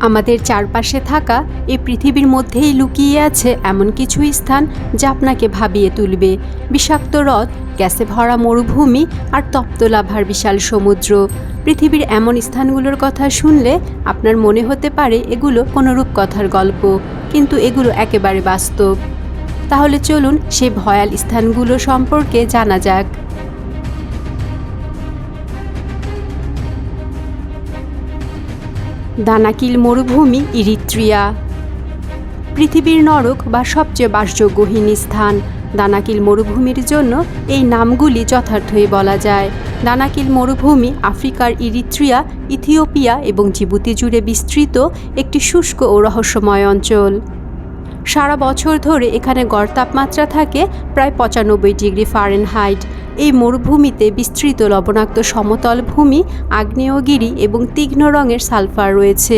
আমাদের চারপাশে থাকা এই পৃথিবীর মধ্যেই লুকিয়ে আছে এমন কিছু স্থান যা আপনাকে ভাবিয়ে তুলবে। বিষাক্ত হ্রদ, গ্যাসে ভরা মরুভূমি আর তপ্ত লাভার বিশাল সমুদ্র। পৃথিবীর এমন স্থানগুলোর কথা শুনলে আপনার মনে হতে পারে এগুলো কোনো রূপকথার গল্প, কিন্তু এগুলো একেবারে বাস্তব। তাহলে চলুন সেই ভয়াল স্থানগুলো সম্পর্কে জানা যাক। দানাকিল মরুভূমি, ইরিত্রিয়া। পৃথিবীর নরক বা সবচেয়ে বাসযোগ্যহীন স্থান দানাকিল মরুভূমির জন্য এই নামগুলি যথার্থই বলা যায়। দানাকিল মরুভূমি আফ্রিকার ইরিত্রিয়া, ইথিওপিয়া এবং জিবুতি জুড়ে বিস্তৃত একটি শুষ্ক ও রহস্যময় অঞ্চল। সারা বছর ধরে এখানে গড় তাপমাত্রা থাকে প্রায় 95 ডিগ্রি ফারেনহাইট। এই মরুভূমিতে বিস্তৃত লবণাক্ত সমতল ভূমি, আগ্নেয়গিরি এবং তীক্ষ্ণ রঙের সালফার রয়েছে।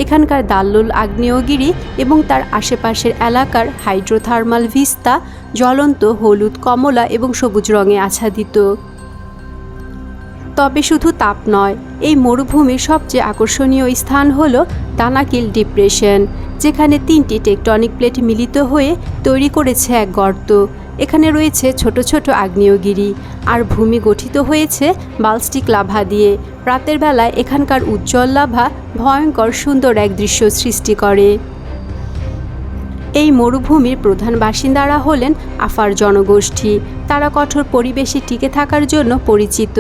এখানকার দাল্লুল আগ্নেয়গিরি এবং তার আশেপাশের এলাকার হাইড্রোথার্মাল ভিস্তা জ্বলন্ত হলুদ, কমলা এবং সবুজ রঙে আচ্ছাদিত। তবে শুধু তাপ নয়, এই মরুভূমির সবচেয়ে আকর্ষণীয় স্থান হল দানাকিল ডিপ্রেশন, যেখানে 3টি টেকটনিক প্লেট মিলিত হয়ে তৈরি করেছে এক গর্ত। এখানে রয়েছে ছোট ছোট আগ্নেয়গিরি, আর ভূমি গঠিত হয়েছে বালস্টিক লাভা দিয়ে। রাতের বেলায় এখানকার উজ্জ্বল লাভা ভয়ঙ্কর সুন্দর এক দৃশ্য সৃষ্টি করে। এই মরুভূমির প্রধান বাসিন্দারা হলেন আফার জনগোষ্ঠী। তারা কঠোর পরিবেশে টিকে থাকার জন্য পরিচিত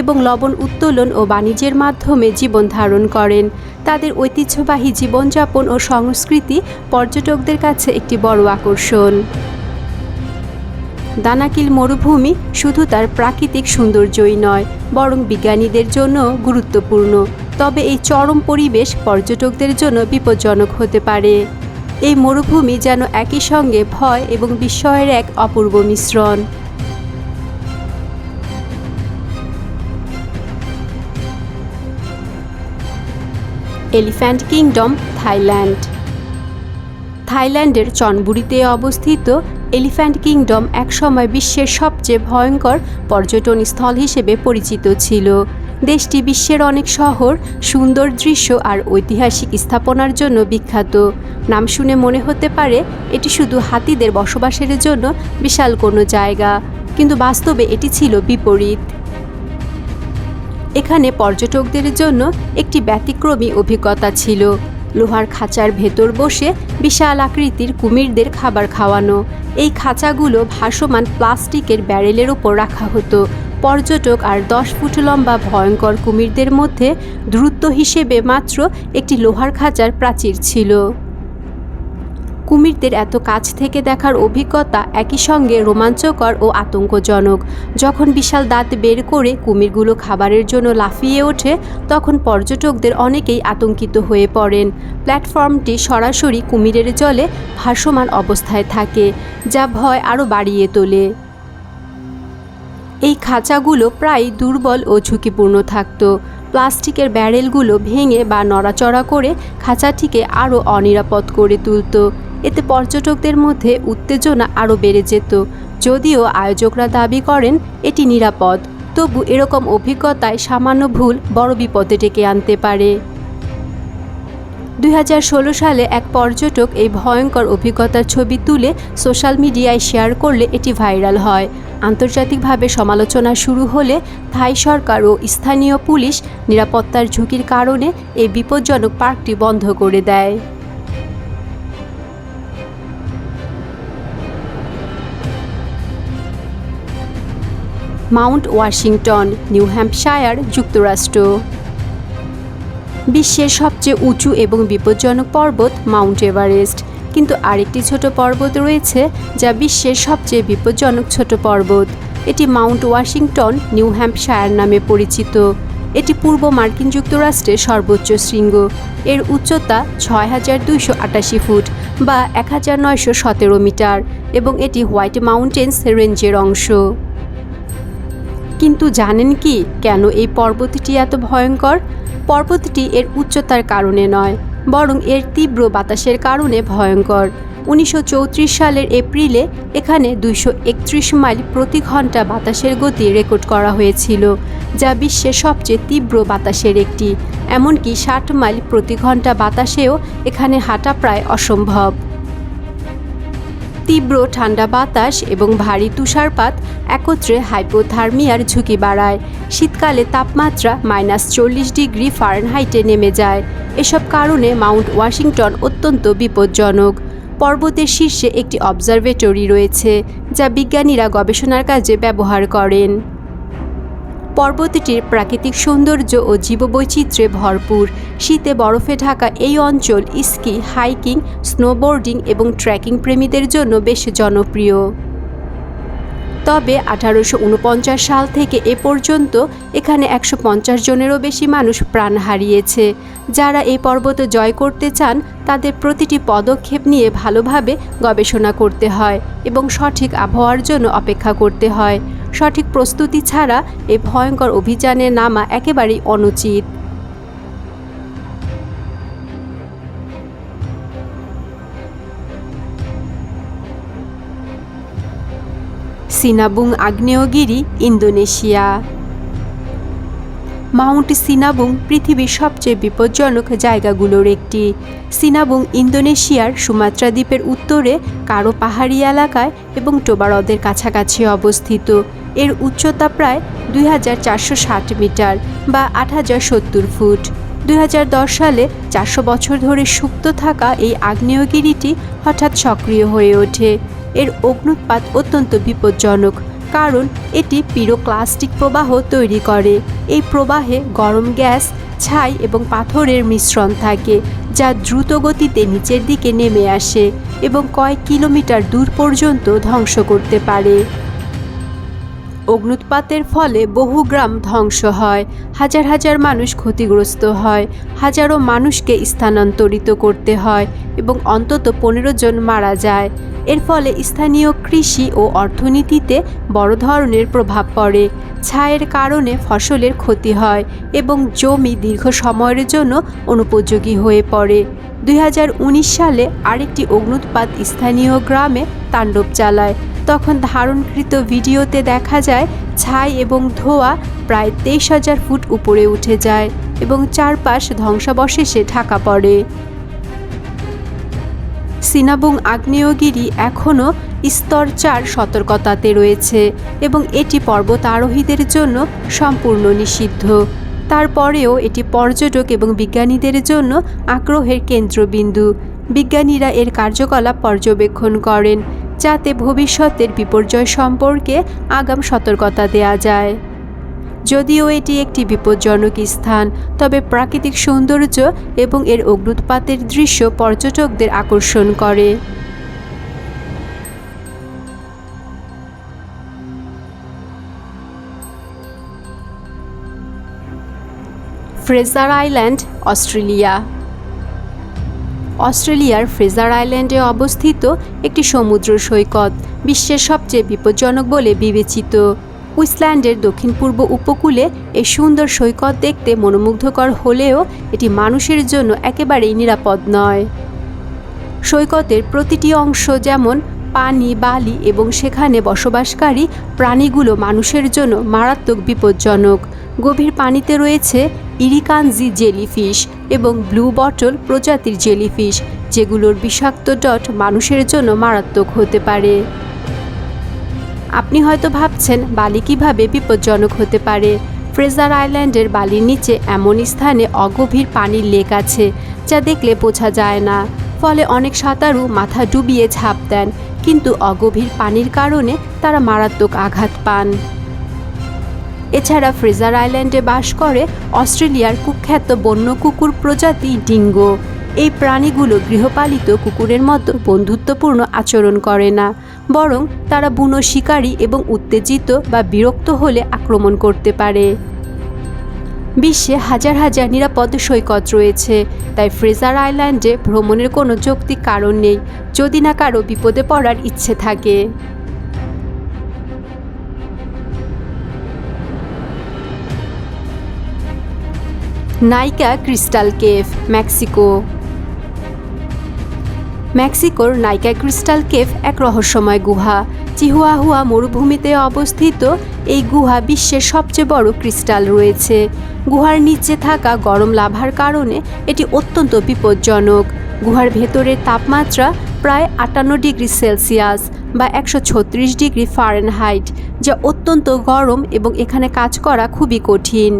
এবং লবণ উত্তোলন ও বাণিজ্যের মাধ্যমে জীবন ধারণ করেন। তাদের ঐতিহ্যবাহী জীবনযাপন ও সংস্কৃতি পর্যটকদের কাছে একটি বড় আকর্ষণ। দানাকিল মরুভূমি শুধু তার প্রাকৃতিক সৌন্দর্যই নয়, বরং বিজ্ঞানীদের জন্য গুরুত্বপূর্ণ। তবে এই চরম পরিবেশ পর্যটকদের জন্য বিপজ্জনক হতে পারে। এই মরুভূমি যেন একই সঙ্গে ভয় এবং বিস্ময়ের এক অপূর্ব মিশ্রণ। Elephant kingdom, Thailand. থাইল্যান্ডের চনবুরিতে অবস্থিত এলিফ্যান্ট কিংডম একসময় বিশ্বের সবচেয়ে ভয়ঙ্কর পর্যটন স্থল হিসেবে পরিচিত ছিল। দেশটি বিশ্বের অনেক শহর, সুন্দর দৃশ্য আর ঐতিহাসিক স্থাপনার জন্য বিখ্যাত। নাম শুনে মনে হতে পারে এটি শুধু হাতিদের বসবাসের জন্য বিশাল কোনো জায়গা, কিন্তু বাস্তবে এটি ছিল বিপরীত। এখানে পর্যটকদের জন্য একটি ব্যতিক্রমী অভিজ্ঞতা ছিল। লোহার খাঁচার ভেতর বসে বিশাল আকৃতির কুমিরদের খাবার খাওয়ানো। এই খাঁচাগুলো ভাসমান প্লাস্টিকের ব্যারেলের ওপর রাখা হতো। পর্যটক আর 10 ফুট লম্বা ভয়ঙ্কর কুমিরদের মধ্যে দূরত্ব হিসেবে মাত্র একটি লোহার খাঁচার প্রাচীর ছিল। কুমিরদের এত কাছ থেকে দেখার অভিজ্ঞতা একই সঙ্গে রোমাঞ্চকর ও আতঙ্কজনক। যখন বিশাল দাঁত বের করে কুমিরগুলো খাবারের জন্য লাফিয়ে ওঠে, তখন পর্যটকদের অনেকেই আতঙ্কিত হয়ে পড়েন। প্ল্যাটফর্মটি সরাসরি কুমিরের জলে ভাসমান অবস্থায় থাকে, যা ভয় আরও বাড়িয়ে তোলে। এই খাঁচাগুলো প্রায় দুর্বল ও ঝুঁকিপূর্ণ থাকত। প্লাস্টিকের ব্যারেলগুলো ভেঙে বা নড়াচড়া করে খাঁচাটিকে আরও অনিরাপদ করে তুলত। এতে পর্যটকদের মধ্যে উত্তেজনা আরও বেড়ে যেত। যদিও আয়োজকরা দাবি করেন এটি নিরাপদ, তবু এরকম অভিজ্ঞতায় সামান্য ভুল বড় বিপদে ডেকে আনতে পারে। 2016 সালে এক পর্যটক এই ভয়ঙ্কর অভিজ্ঞতার ছবি তুলে সোশ্যাল মিডিয়ায় শেয়ার করলে এটি ভাইরাল হয়। আন্তর্জাতিকভাবে সমালোচনা শুরু হলে থাই সরকার ও স্থানীয় পুলিশ নিরাপত্তার ঝুঁকির কারণে এই বিপজ্জনক পার্কটি বন্ধ করে দেয়। মাউন্ট ওয়াশিংটন, নিউ হ্যাম্পশায়ার, যুক্তরাষ্ট্র। বিশ্বের সবচেয়ে উঁচু এবং বিপজ্জনক পর্বত মাউন্ট এভারেস্ট, কিন্তু আরেকটি ছোট পর্বত রয়েছে যা বিশ্বের সবচেয়ে বিপজ্জনক ছোট পর্বত। এটি মাউন্ট ওয়াশিংটন, নিউ হ্যাম্পশায়ার নামে পরিচিত। এটি পূর্ব মার্কিন যুক্তরাষ্ট্রের সর্বোচ্চ শৃঙ্গ। এর উচ্চতা 6288 ফুট বা 1917 মিটার এবং এটি হোয়াইট মাউন্টেন্স রেঞ্জের অংশ। কিন্তু জানেন কি কেন এই পর্বতটি এত ভয়ঙ্কর? পর্বতটি এর উচ্চতার কারণে নয়, বরং এর তীব্র বাতাসের কারণে ভয়ঙ্কর। 1934 সালের এপ্রিলে এখানে 231 মাইল প্রতি ঘন্টা বাতাসের গতি রেকর্ড করা হয়েছিল, যা বিশ্বের সবচেয়ে তীব্র বাতাসের একটি। এমনকি 60 মাইল প্রতি ঘন্টা বাতাসেও এখানে হাঁটা প্রায় অসম্ভব। তীব্র ঠান্ডা বাতাস এবং ভারী তুষারপাত একত্রে হাইপোথার্মিয়ার ঝুঁকি বাড়ায়। শীতকালে তাপমাত্রা -40°F নেমে যায়। এসব কারণে মাউন্ট ওয়াশিংটন অত্যন্ত বিপজ্জনক। পর্বতের শীর্ষে একটি অবজারভেটরি রয়েছে, যা বিজ্ঞানীরা গবেষণার কাজে ব্যবহার করেন। পর্বতটির প্রাকৃতিক সৌন্দর্য ও জীববৈচিত্র্যে ভরপুর। শীতে বরফে ঢাকা এই অঞ্চল স্কি, হাইকিং, স্নোবোর্ডিং এবং ট্রেকিং প্রেমীদের জন্য বেশ জনপ্রিয়। তবে 1849 সাল থেকে এ পর্যন্ত এখানে 150 জনেরও বেশি মানুষ প্রাণ হারিয়েছে। যারা এই পর্বত জয় করতে চান তাদের প্রতিটি পদক্ষেপ নিয়ে ভালোভাবে গবেষণা করতে হয় এবং সঠিক আবহাওয়ার জন্য অপেক্ষা করতে হয়। সঠিক প্রস্তুতি ছাড়া এই ভয়ঙ্কর অভিযানে নামা একেবারেই অনুচিত। সিনাবুং আগ্নেয়গিরি, ইন্দোনেশিয়া। মাউন্ট সিনাবুং পৃথিবীর সবচেয়ে বিপজ্জনক জায়গাগুলোর একটি। সিনাবুং ইন্দোনেশিয়ার সুমাত্রা দ্বীপের উত্তরে কারো পাহাড়ি এলাকায় এবং টোবা হ্রদের কাছাকাছি অবস্থিত। এর উচ্চতা প্রায় 2460 মিটার বা 8070 ফুট। 2010 সালে 400 বছর ধরে সুপ্ত থাকা এই আগ্নেয়গিরিটি হঠাৎ সক্রিয় হয়ে ওঠে। এর অগ্ন্যুৎপাত অত্যন্ত বিপজ্জনক, কারণ এটি পিরোক্লাস্টিক প্রবাহ তৈরি করে। এই প্রবাহে গরম গ্যাস, ছাই এবং পাথরের মিশ্রণ থাকে, যা দ্রুত গতিতে নিচের দিকে নেমে আসে এবং কয়েক কিলোমিটার দূর পর্যন্ত ধ্বংস করতে পারে। অগ্ন্যুৎপাতের ফলে বহু গ্রাম ধ্বংস হয়, হাজার হাজার মানুষ ক্ষতিগ্রস্ত হয়, হাজারো মানুষকে স্থানান্তরিত করতে হয় এবং অন্তত 15 জন মারা যায়। এর ফলে স্থানীয় কৃষি ও অর্থনীতিতে বড় ধরনের প্রভাব পড়ে। ছায়ের কারণে ফসলের ক্ষতি হয় এবং জমি দীর্ঘ সময়ের জন্য অনুপযোগী হয়ে পড়ে। 2019 সালে আরেকটি অগ্ন্যুৎপাত স্থানীয় গ্রামে তাণ্ডব চালায়। তখন ধারণকৃত ভিডিওতে দেখা যায় ছাই এবং ধোঁয়া প্রায় 23,000 ফুট উপরে উঠে যায় এবং চারপাশ ধ্বংসাবশেষে ঢাকা পড়ে। সিনাবুং আগ্নেয়গিরি এখনও স্তর 4 সতর্কতাতে রয়েছে এবং এটি পর্বতারোহীদের জন্য সম্পূর্ণ নিষিদ্ধ। তারপরেও এটি পর্যটক এবং বিজ্ঞানীদের জন্য আগ্রহের কেন্দ্রবিন্দু। বিজ্ঞানীরা এর কার্যকলাপ পর্যবেক্ষণ করেন, যাতে ভবিষ্যতের বিপর্যয় সম্পর্কে আগাম সতর্কতা দেয়া যায়। যদিও এটি একটি বিপজ্জনক স্থান, তবে প্রাকৃতিক সৌন্দর্য এবং এর অগ্ন্যুৎপাতের দৃশ্য পর্যটকদের আকর্ষণ করে। Fraser Island, Australia. অস্ট্রেলিয়ার ফ্রেজার আইল্যান্ডে অবস্থিত একটি সমুদ্র সৈকত বিশ্বের সবচেয়ে বিপজ্জনক বলে বিবেচিত। কুইন্সল্যান্ডের দক্ষিণ পূর্ব উপকূলে এই সুন্দর সৈকত দেখতে মনোমুগ্ধকর হলেও এটি মানুষের জন্য একেবারেই নিরাপদ নয়। সৈকতের প্রতিটি অংশ, যেমন পানি, বালি এবং সেখানে বসবাসকারী প্রাণীগুলো মানুষের জন্য মারাত্মক বিপজ্জনক। গভীর পানিতে রয়েছে ইরিকানজি জেলিফিশ এবং ব্লু বটল প্রজাতির জেলিফিশ, যেগুলোর বিষাক্ত ডট মানুষের জন্য মারাত্মক হতে পারে। আপনি হয়তো ভাবছেন বালি কিভাবে বিপজ্জনক হতে পারে। ফ্রেজার আইল্যান্ডের বালির নিচে এমন স্থানে অগভীর পানির লেক আছে, যা দেখলে বোঝা যায় না। ফলে অনেক সাঁতারু মাথা ডুবিয়ে ঝাঁপ দেন, কিন্তু অগভীর পানির কারণে তারা মারাত্মক আঘাত পান। এছাড়া ফ্রেজার আইল্যান্ডে বাস করে অস্ট্রেলিয়ার কুখ্যাত বন্য কুকুর প্রজাতি ডিঙ্গো। এই প্রাণীগুলো গৃহপালিত কুকুরের মতো বন্ধুত্বপূর্ণ আচরণ করে না, বরং তারা বুনো শিকারী এবং উত্তেজিত বা বিরক্ত হলে আক্রমণ করতে পারে। বিশ্বে হাজার হাজার নিরাপদ সৈকত রয়েছে, তাই ফ্রেজার আইল্যান্ডে ভ্রমণের কোনো যৌক্তিক কারণ নেই, যদি না কারো বিপদে পড়ার ইচ্ছে থাকে। নাইকা ক্রিস্টাল কেভ, মেক্সিকো। মেক্সিকোর নাইকা ক্রিস্টাল কেভ এক রহস্যময় গুহা। চিহুয়াহুয়া মরুভূমিতে অবস্থিত এই গুহা বিশ্বের সবচেয়ে বড় ক্রিস্টাল রয়েছে। গুহার নিচে থাকা গরম লাভার কারণে এটি অত্যন্ত বিপজ্জনক। গুহার ভেতরের তাপমাত্রা প্রায় 58 ডিগ্রি সেলসিয়াস বা 136 ডিগ্রি ফারেনহাইট, যা অত্যন্ত গরম এবং এখানে কাজ করা খুবই কঠিন।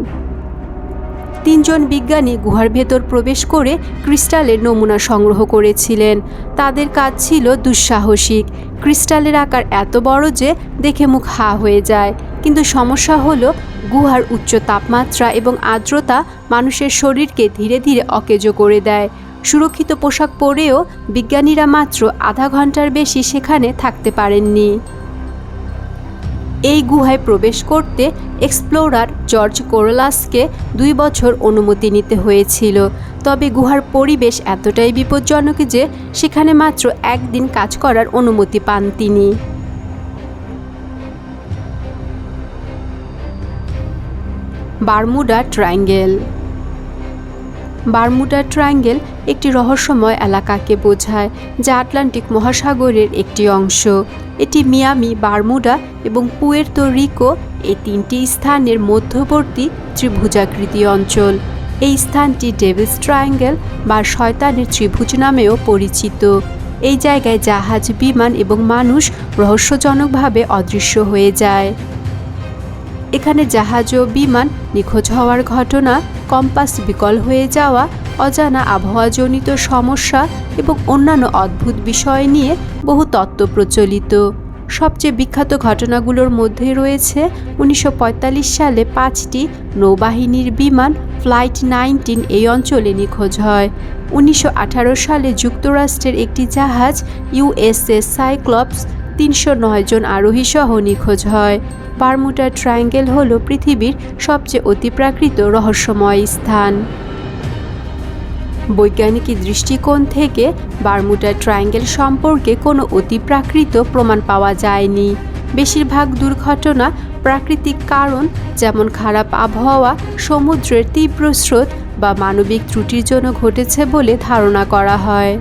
3 জন বিজ্ঞানী গুহার ভেতর প্রবেশ করে ক্রিস্টালের নমুনা সংগ্রহ করেছিলেন। তাদের কাজ ছিল দুঃসাহসিক। ক্রিস্টালের আকার এত বড় যে দেখে মুখ হা হয়ে যায়, কিন্তু সমস্যা হলো গুহার উচ্চ তাপমাত্রা এবং আর্দ্রতা মানুষের শরীরকে ধীরে ধীরে অকেজো করে দেয়। সুরক্ষিত পোশাক পরেও বিজ্ঞানীরা মাত্র আধা ঘন্টার বেশি সেখানে থাকতে পারেননি। এই গুহায় প্রবেশ করতে এক্সপ্লোরার জর্জ কোরোলাসকে 2 বছর অনুমতি নিতে হয়েছিল। তবে গুহার পরিবেশ এতটাই বিপজ্জনক যে সেখানে মাত্র 1 দিন কাজ করার অনুমতি পান তিনি। Bermuda triangle. বারমুডা ট্রায়াঙ্গেল একটি রহস্যময় এলাকাকে বোঝায়, যা আটলান্টিক মহাসাগরের একটি অংশ। এটি মিয়ামি, বারমুডা এবং পুয়ের্তো রিকো এই 3টি স্থানের মধ্যবর্তী ত্রিভুজাকৃতি অঞ্চল। এই স্থানটি ডেভিলস ট্রায়াঙ্গেল বা শয়তানের ত্রিভুজ নামেও পরিচিত। এই জায়গায় জাহাজ, বিমান এবং মানুষ রহস্যজনকভাবে অদৃশ্য হয়ে যায়। এখানে জাহাজ ও বিমান নিখোঁজ হওয়ার ঘটনা, কম্পাস বিকল হয়ে যাওয়া, অজানা আবহাওয়াজনিত সমস্যা এবং অন্যান্য অদ্ভুত বিষয় নিয়ে বহু তত্ত্ব প্রচলিত। সবচেয়ে বিখ্যাত ঘটনাগুলোর মধ্যে রয়েছে 1945 সালে 5টি নৌবাহিনীর বিমান ফ্লাইট 19 এই অঞ্চলে নিখোঁজ হয়। 1918 সালে যুক্তরাষ্ট্রের একটি জাহাজ ইউএসএস সাইক্লপস 309 জন আরোহী সহ নিখোঁজ হয়। বারমুডা ট্রায়াঙ্গেল হল পৃথিবীর সবচেয়ে অতিপ্রাকৃত রহস্যময় স্থান। বৈজ্ঞানিক দৃষ্টিকোণ থেকে বারমুডা ট্রায়াঙ্গেল সম্পর্কে কোনো অতিপ্রাকৃত প্রমাণ পাওয়া যায়নি। বেশিরভাগ দুর্ঘটনা প্রাকৃতিক কারণ, যেমন খারাপ আবহাওয়া, সমুদ্রের তীব্র স্রোত বা মানবিক ত্রুটির জন্য ঘটেছে বলে ধারণা করা হয়।